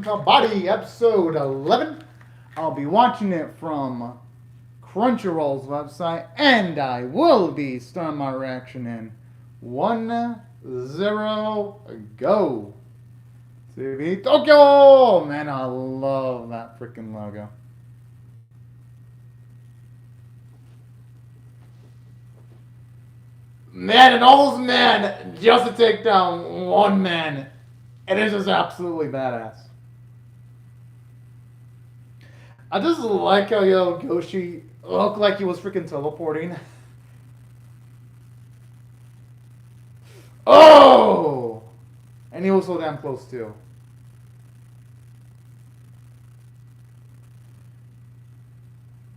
Kabaddi episode 11. I'll be watching it from Crunchyroll's website, and I will be starting my reaction in 1-0 go. TV Tokyo! Man, I love that freaking logo. Man, and all those men just to take down one man. It is just absolutely badass. I just like how Goshi looked like he was freaking teleporting. Oh! And he was so damn close too.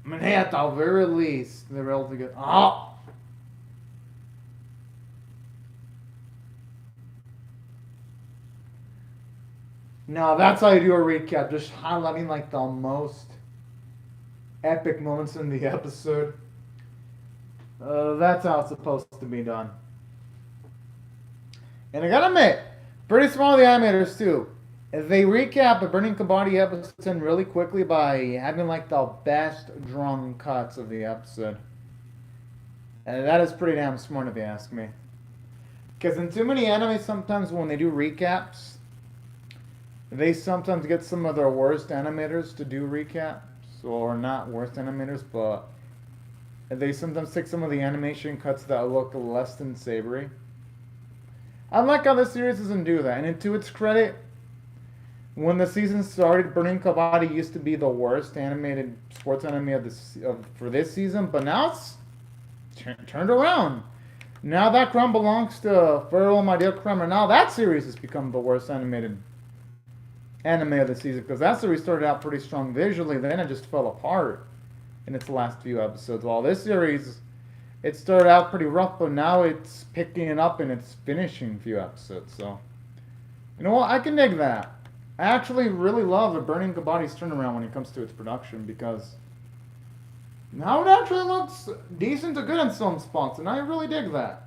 I mean, hey, at the very least, they were able to get. Oh! Now that's how you do a recap, just highlighting like the most epic moments in the episode. That's how it's supposed to be done. And I gotta admit, pretty smart the animators too. They recap the Burning Kabaddi episode 10 really quickly by having like the best drawn cuts of the episode. And that is pretty damn smart if you ask me. Because in too many anime, sometimes when they do recaps, they sometimes get some of their worst animators to do recaps. Or not worst animators, but they sometimes take some of the animation cuts that look less than savory. I like how this series doesn't do that. And to its credit, when the season started, Burning Kabaddi used to be the worst animated sports anime for this season, but now it's turned around. Now that crown belongs to Furrow, My Dear Kramer. Now that series has become the worst animated anime of the season, because that series started out pretty strong visually, then it just fell apart in its last few episodes. While this series, it started out pretty rough, but now it's picking it up in its finishing few episodes. So, you know what? I can dig that. I actually really love the Burning Kabaddi's turnaround when it comes to its production, because now it actually looks decent to good in some spots, and I really dig that.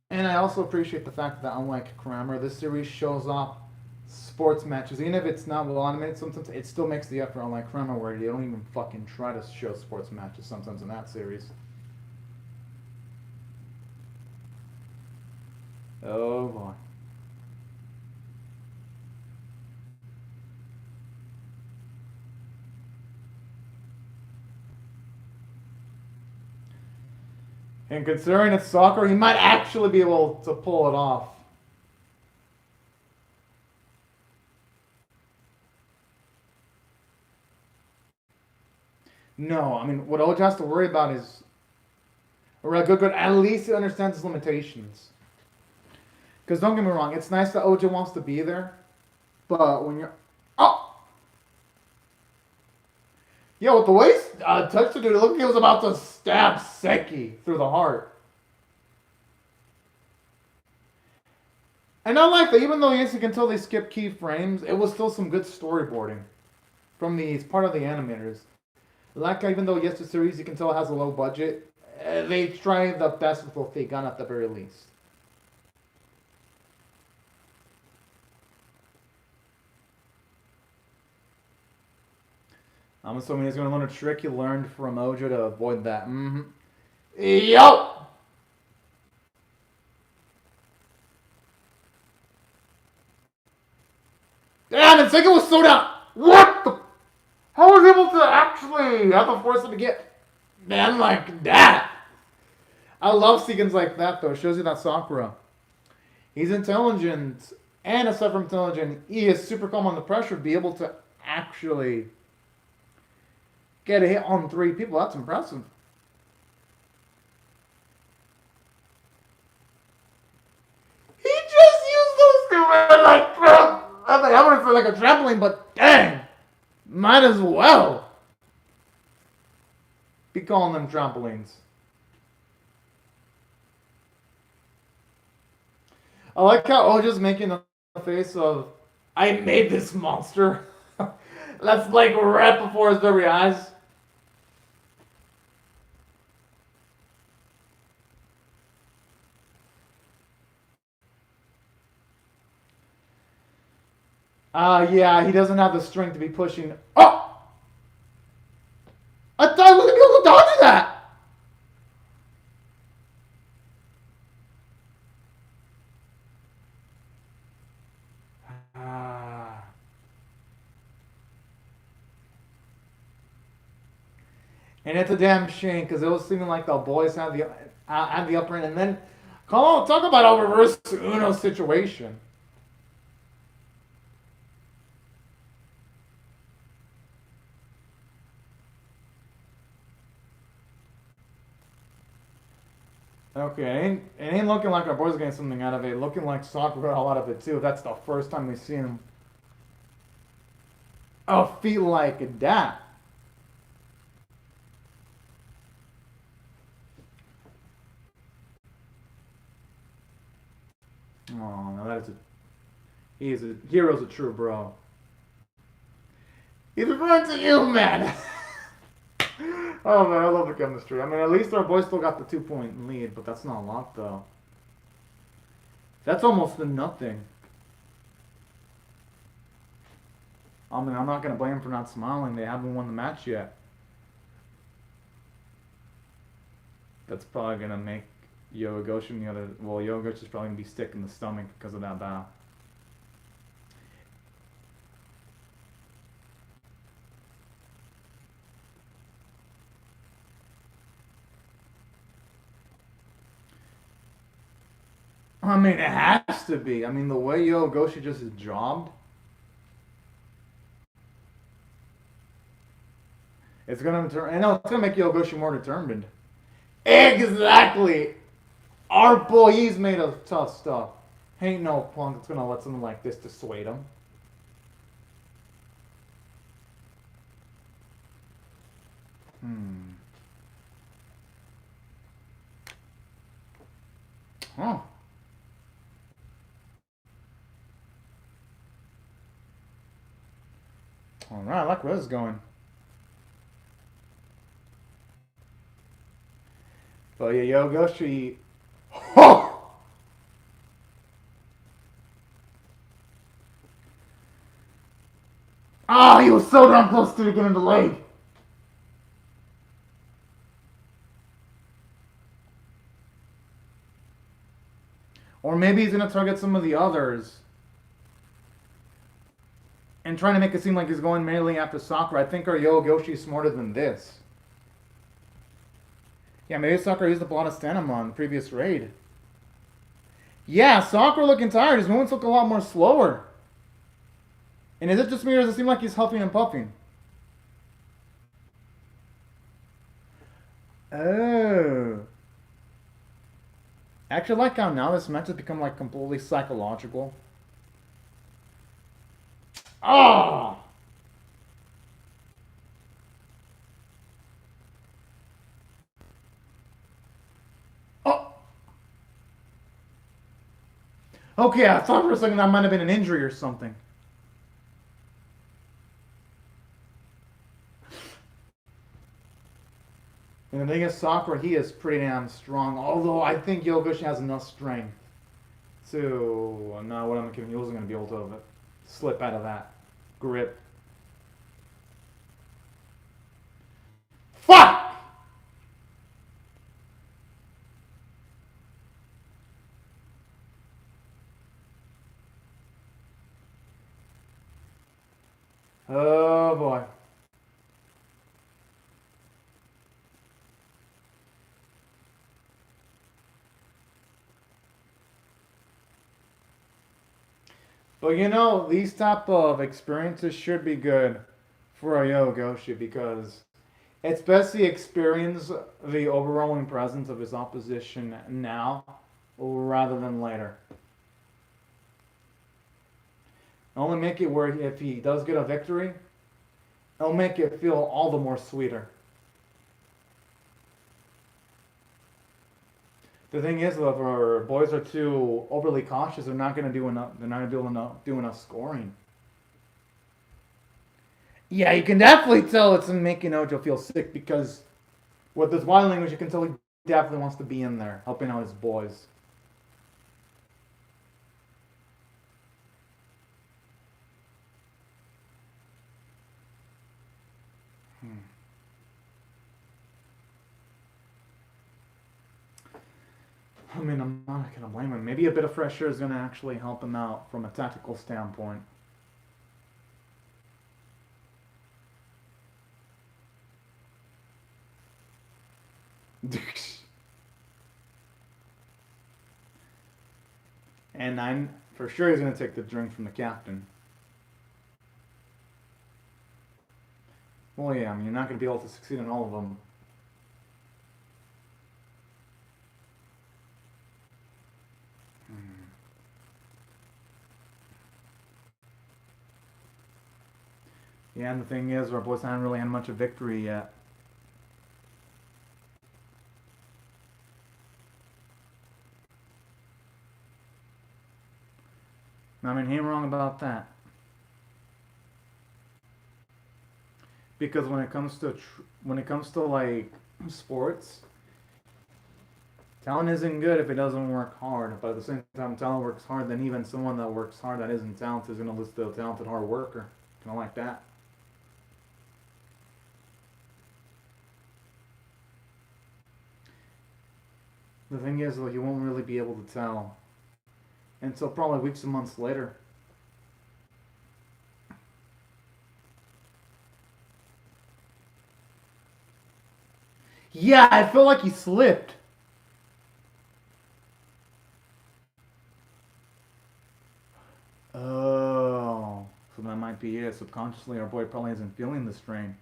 And I also appreciate the fact that, unlike Kramer, this series shows off sports matches. Even if it's not well animated, sometimes it still makes the effort, unlike Kramer, where they don't even fucking try to show sports matches sometimes in that series. Oh boy. And considering it's soccer, he might actually be able to pull it off. No, I mean, what Oja has to worry about is, good, at least he understands his limitations. Because don't get me wrong, it's nice that Oja wants to be there, but when you're... Oh! Yeah, with the way touched the dude, it looked like he was about to stab Seki through the heart. And I like that, even though yes, you can tell they skipped key frames, it was still some good storyboarding from part of the animators. Like, even though yes, the series you can tell it has a low budget, they try the best with what they got at the very least. I'm assuming he's going to learn a trick he learned from Ojo to avoid that. Yo! Damn, and Sega was so down. What the? How was he able to actually have the force to get man like that? I love sequences like that, though. It shows you that Sakura, he's intelligent, and aside from intelligent, he is super calm under pressure to be able to actually get a hit on 3 people. That's impressive. He just used those 2 men like I wouldn't feel like a trampoline, but dang, might as well be calling them trampolines. I like how Oja's making a face of, I made this monster. That's like right before his very eyes. Yeah, he doesn't have the strength to be pushing. Oh! I thought I was going to be able to dodge that! And it's a damn shame because it was seeming like the boys had the upper end, and then come on, talk about a reverse Uno situation. Okay, it ain't looking like our boys getting something out of it. Looking like Soccer got a lot of it too. That's the first time we've seen him. A feat like that. Oh, no, that is hero's a true bro. He's referring to you, man. Oh man, I love the chemistry. I mean, at least our boys still got the 2-point lead, but that's not a lot though. That's almost a nothing. I mean, I'm not gonna blame them for not smiling. They haven't won the match yet. That's probably gonna make Yogoshi and the other. Well, Yogoshi's probably gonna be sick in the stomach because of that bow. I mean, it has to be. I mean, the way Yogoshi just jobbed. It's gonna turn. I know it's gonna make Yogoshi more determined. Exactly. Our boy, he's made of tough stuff. Ain't no punk that's gonna let something like this dissuade him. Huh. Alright, I like where this is going. But yeah, Yogoshi. Oh! Ah, he was so damn close to getting the leg. Or maybe he's gonna target some of the others. And trying to make it seem like he's going mainly after Sakura. I think our Yogoshi is smarter than this. Yeah, maybe Sakura used the Blot of Stanima on the previous raid. Yeah, Sakura looking tired. His movements look a lot more slower. And is it just me or does it seem like he's huffing and puffing? Oh. Actually, I like how now this match has become like completely psychological. Ah! Oh! Okay, I thought for a second that might have been an injury or something. And the thing is, Sakura, he is pretty damn strong. Although I think Yogoshi has enough strength to. No, what I'm kidding. He wasn't going to be able to slip out of that grip. Fuck! Oh boy. But you know, these type of experiences should be good for a Yogoshi because it's best to experience the overwhelming presence of his opposition now rather than later. Only make it where if he does get a victory, it'll make it feel all the more sweeter. The thing is, though, if our boys are too overly cautious, they're not going to do enough. They're not going to do enough scoring. Yeah, you can definitely tell it's making Ojo feel sick because with this body language, you can tell he definitely wants to be in there, helping out his boys. mean, I'm not going to blame him. Maybe a bit of fresh air is going to actually help him out from a tactical standpoint. And I'm for sure he's going to take the drink from the captain. Well, yeah, I mean, you're not going to be able to succeed in all of them. Yeah, and the thing is, our boys haven't really had much of victory yet. I mean, he ain't wrong about that. Because when it comes to like sports, talent isn't good if it doesn't work hard. But at the same time, talent works hard. Then even someone that works hard that isn't talented is gonna list a talented hard worker. Kind of like that. The thing is, though, you won't really be able to tell until probably weeks and months later. Yeah, I feel like he slipped. Oh, so that might be it. Subconsciously, our boy probably isn't feeling the strain.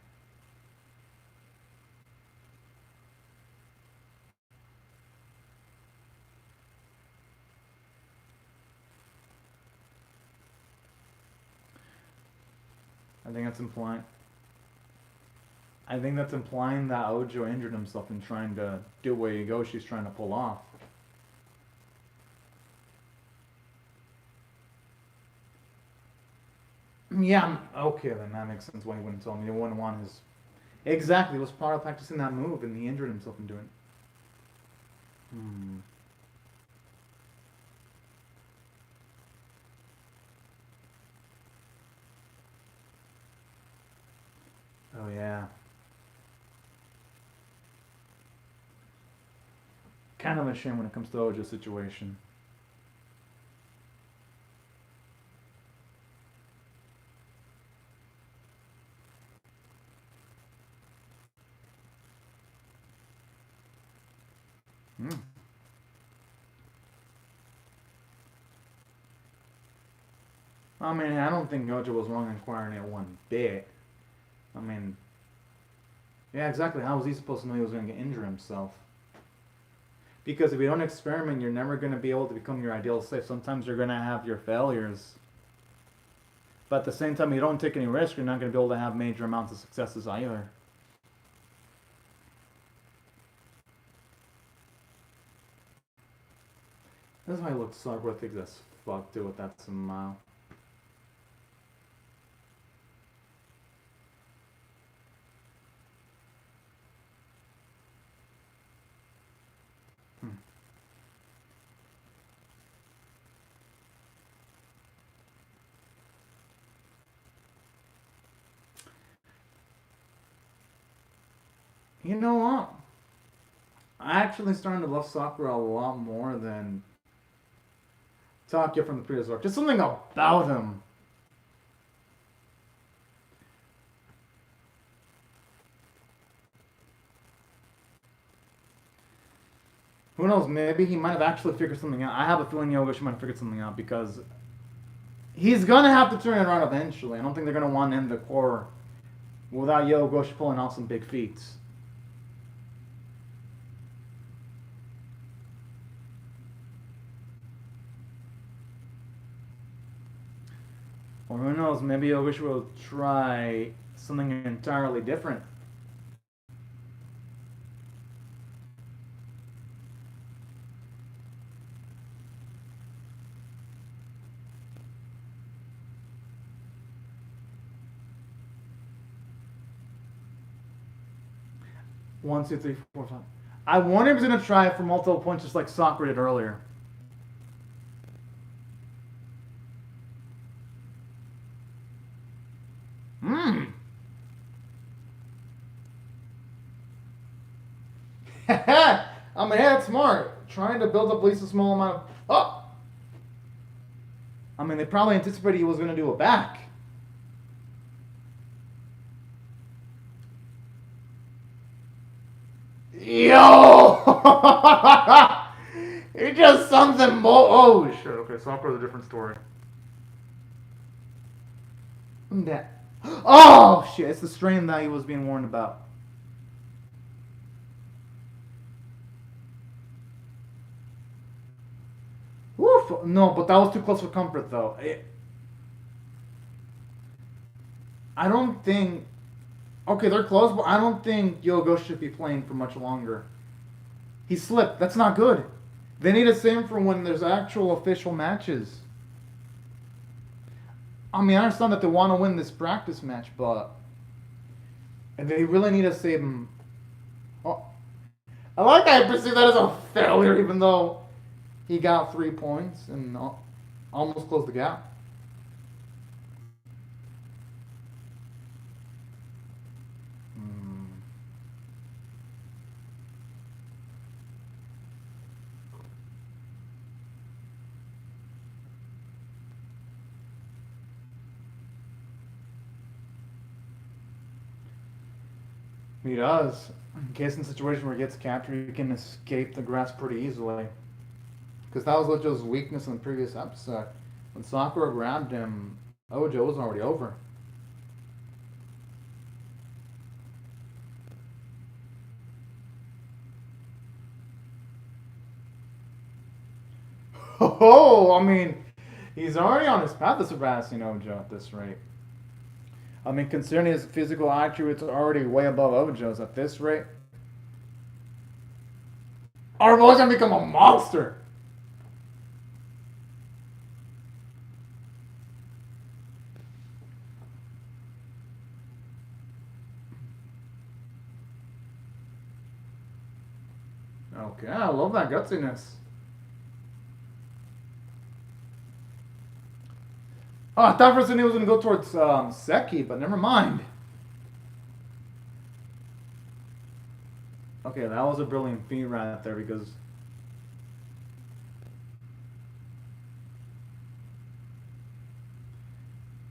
I think that's implying. I think that's implying that Ojo injured himself in trying to do what Yogoshi's trying to pull off. Yeah, okay, then that makes sense why he wouldn't tell me. He wouldn't want his. Exactly, it was part of practicing that move, and he injured himself in doing it. Hmm. Oh, yeah. Kind of a shame when it comes to Ojo's situation. Hmm. I mean, I don't think Ojo was wrong in acquiring it one bit. I mean, yeah, exactly. How was he supposed to know he was going to injure himself? Because if you don't experiment, you're never going to be able to become your ideal self. Sometimes you're going to have your failures. But at the same time, you don't take any risk, you're not going to be able to have major amounts of successes either. This is why he looks so aggressive as fuck too with that smile. Hmm. You know what? I actually starting to love Sakura a lot more than Takya from the previous arc. Just something about him. Who knows? Maybe he might have actually figured something out. I have a feeling Yogoshi might have figured something out because he's gonna have to turn it around eventually. I don't think they're gonna want to end the core without Yogoshi pulling off some big feats. Or who knows? Maybe Yogoshi will try something entirely different. One, two, three, four, five. I wonder if he's gonna try it for multiple points, just like Sakura did earlier. Hmm. I mean, that's smart. trying to build up at least a small amount of... Oh! I mean, they probably anticipated he was going to do a back. Yo! He just something more. Oh, shit. Okay, soccer is a different story. That. Oh, shit. It's the strain that he was being warned about. Woof. No, but that was too close for comfort, though. I don't think... Okay, they're close, but I don't think Yogo should be playing for much longer. He slipped. That's not good. They need to save him for when there's actual official matches. I mean, I understand that they want to win this practice match, but they really need to save him. Oh, I like how I perceive that as a failure, even though he got 3 points and almost closed the gap. He does. In case in a situation where he gets captured, he can escape the grass pretty easily. Because that was Ojo's weakness in the previous episode. When Sakura grabbed him, Ojo was already over. Oh, I mean, he's already on his path to surpassing Ojo at this rate. I mean, considering his physical attributes are already way above Ojo's at this rate, our boy's gonna become a monster. Okay, I love that gutsiness. Oh, I thought for a second he was going to go towards Seki, but never mind. Okay, that was a brilliant feat right there because...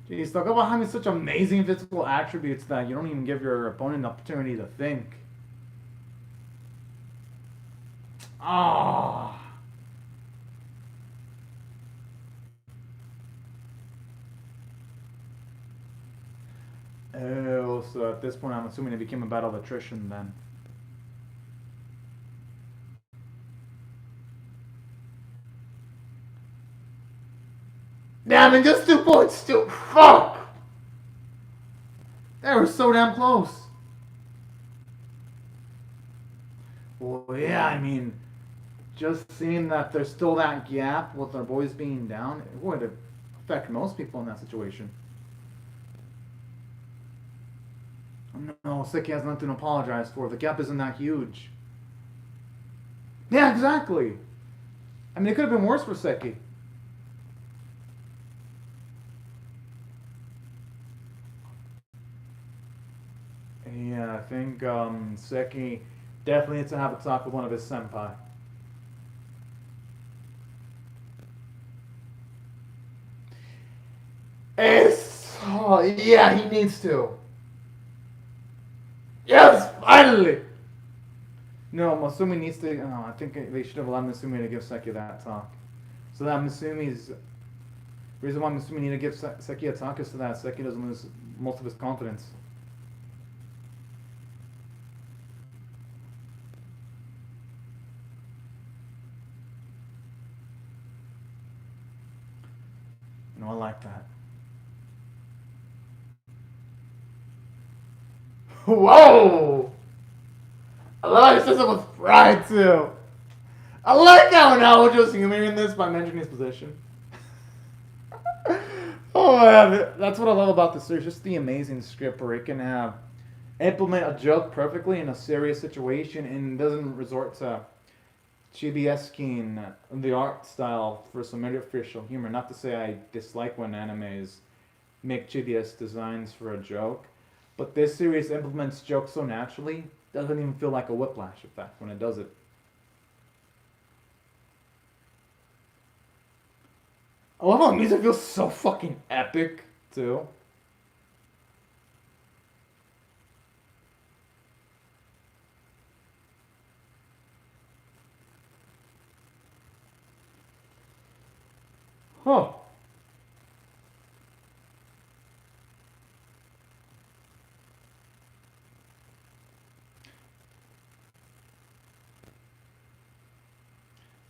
Jeez, talk about having such amazing physical attributes that you don't even give your opponent an opportunity to think. Ah. Oh, so at this point I'm assuming it became a battle of attrition then. Damn, and just 2 points too. Fuck! They were so damn close. Well, yeah, I mean, just seeing that there's still that gap with our boys being down, it would affect most people in that situation. No, Seki has nothing to apologize for. The gap isn't that huge. Yeah, exactly. I mean, it could have been worse for Seki. Yeah, I think Seki definitely needs to have a talk with one of his senpai. Oh, yeah, he needs to. Yes, finally! No, Masumi needs to... Oh, I think they should have allowed Masumi to give Seki that talk. So that Masumi's... The reason why Masumi need to give Seki a talk is so that Seki doesn't lose most of his confidence. No, I like that. Whoa! I love how he says it with pride too. I like how Naojo's humoring this by mentioning his position. Oh man, that's what I love about this series. Just the amazing script where it can have implement a joke perfectly in a serious situation and doesn't resort to chibi-esque the art style for some artificial humor. Not to say I dislike when animes make chibi-esque designs for a joke, but this series implements jokes so naturally, doesn't even feel like a whiplash effect when it does it. I love how the music feels so fucking epic, too. Huh.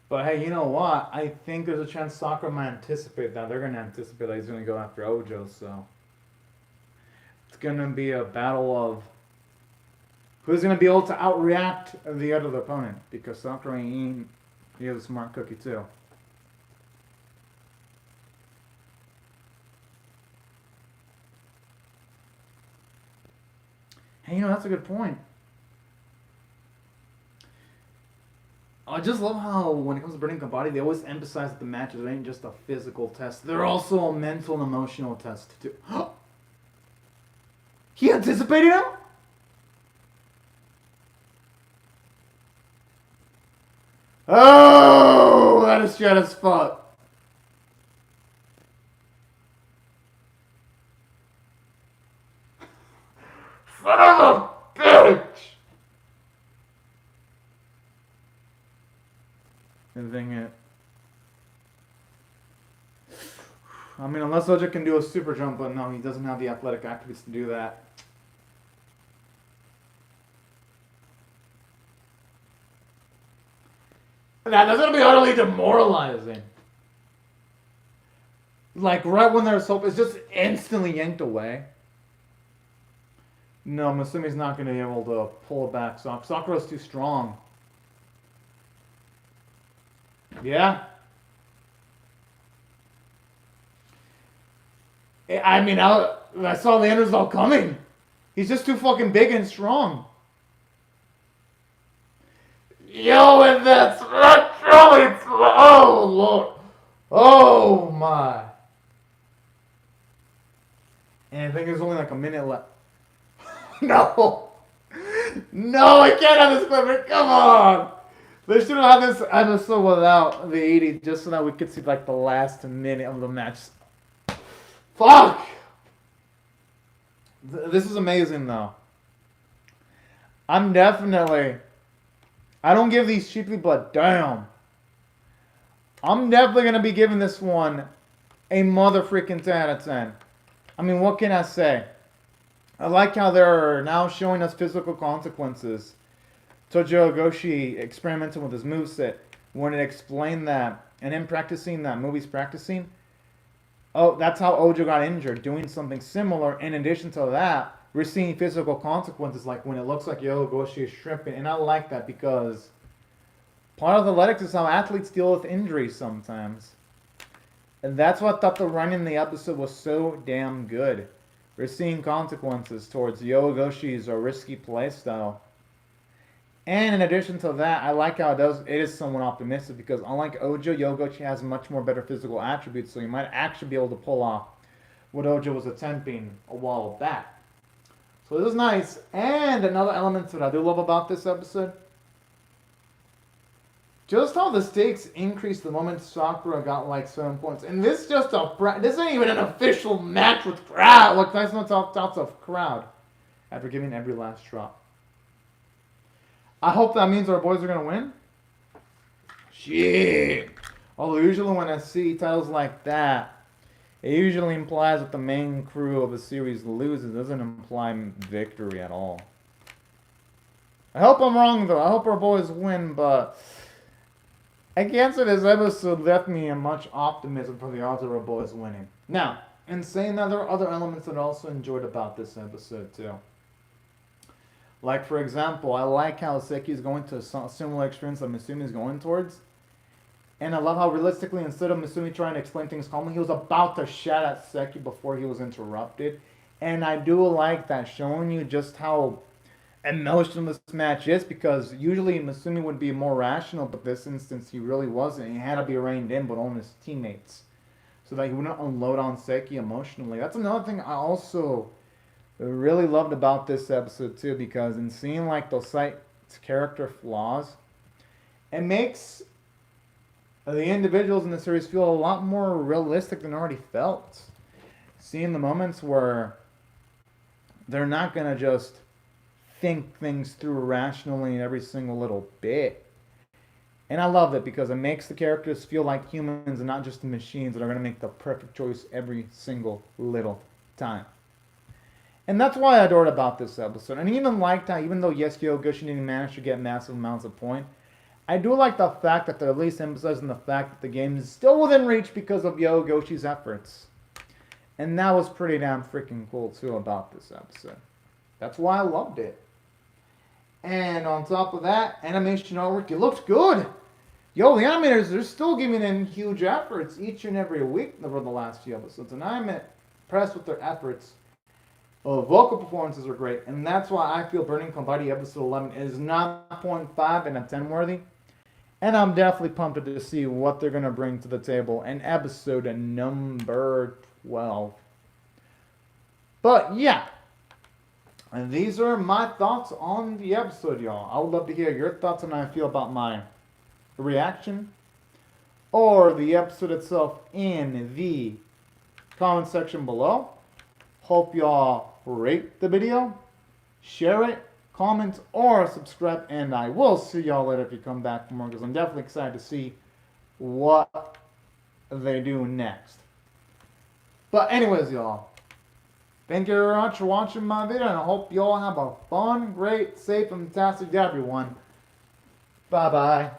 But hey, you know what? I think there's a chance Sakura might anticipate that. They're going to anticipate that he's going to go after Ojo, so. It's going to be a battle of who's going to be able to outreact the other opponent. Because Sakura ain't. He is a smart cookie, too. Hey, you know, that's a good point. I just love how when it comes to Burning Kabaddi, they always emphasize that the matches ain't just a physical test. They're also a mental and emotional test, too. He anticipated him? Oh, that is shit as fuck. Son of a bitch! And thing it. I mean, unless Oja can do a super jump, but no, he doesn't have the athletic attributes to do that. That's gonna be utterly demoralizing. Like, right when there's hope, it's just instantly yanked away. No, Musumi's not gonna be able to pull it back. Sakura's too strong. Yeah. I mean, I saw the end result coming. He's just too fucking big and strong. Yo, and that's really, oh lord, oh my. And I think there's only like a minute left. No, no, I can't have this clip. Come on. They should have had this episode without the 80 just so that we could see like the last minute of the match. Fuck! This is amazing though. I'm definitely... I don't give these cheaply, but damn. I'm definitely going to be giving this one a mother freaking 10 out of 10. I mean, what can I say? I like how they're now showing us physical consequences. Tojo Goshi experimenting with his moveset. When it explained that, and him practicing that movie's practicing. Oh, that's how Ojo got injured, doing something similar. In addition to that, we're seeing physical consequences, like when it looks like Yo Goshi is shrimping. And I like that because part of athletics is how athletes deal with injuries sometimes. And that's what I thought the run in the episode was so damn good. We're seeing consequences towards Yo Goshi's risky playstyle. And in addition to that, I like how it is somewhat optimistic because unlike Ojo, Yogochi has much more better physical attributes, so you might actually be able to pull off what Ojo was attempting a while back. So this is nice. And another element that I do love about this episode, just how the stakes increased the moment Sakura got like 7 points. And this just this ain't even an official match with crowd. Look, nice no thoughts of crowd after giving every last drop. I hope that means our boys are gonna win. Shit. Although usually when I see titles like that, it usually implies that the main crew of a series loses. It doesn't imply victory at all. I hope I'm wrong though. I hope our boys win, but I can't say this episode left me in much optimism for the odds of our boys winning. Now, in saying that, there are other elements that I also enjoyed about this episode too. Like, for example, I like how Seki is going to a similar experience that Misumi is going towards. And I love how realistically, instead of Misumi trying to explain things calmly, he was about to shout at Seki before he was interrupted. And I do like that, showing you just how emotional this match is, because usually Misumi would be more rational, but this instance he really wasn't. He had to be reined in, but on his teammates, so that he wouldn't unload on Seki emotionally. That's another thing I also really loved about this episode too, because in seeing like those character flaws, it makes the individuals in the series feel a lot more realistic than already felt. Seeing the moments where they're not going to just think things through rationally in every single little bit. And I love it because it makes the characters feel like humans and not just machines that are going to make the perfect choice every single little time. And that's why I adored about this episode. And even liked how, even though yes, Yogoshi didn't manage to get massive amounts of points, I do like the fact that they're at least emphasizing the fact that the game is still within reach because of Yogoshi's efforts. And that was pretty damn freaking cool too about this episode. That's why I loved it. And on top of that, animation artwork, it looks good. Yo, the animators, they're still giving in huge efforts each and every week over the last few episodes. And I'm impressed with their efforts. Vocal performances are great. And that's why I feel Burning Kabaddi episode 11 is 9.5 and a 10 worthy. And I'm definitely pumped to see what they're going to bring to the table in episode number 12. But yeah, and these are my thoughts on the episode, y'all. I would love to hear your thoughts on how I feel about my reaction or the episode itself in the comment section below. Hope y'all rate the video, share it, comment, or subscribe, and I will see y'all later if you come back for more, because I'm definitely excited to see what they do next. But anyways, y'all, thank you very much for watching my video, and I hope y'all have a fun, great, safe, and fantastic day, everyone. Bye-bye.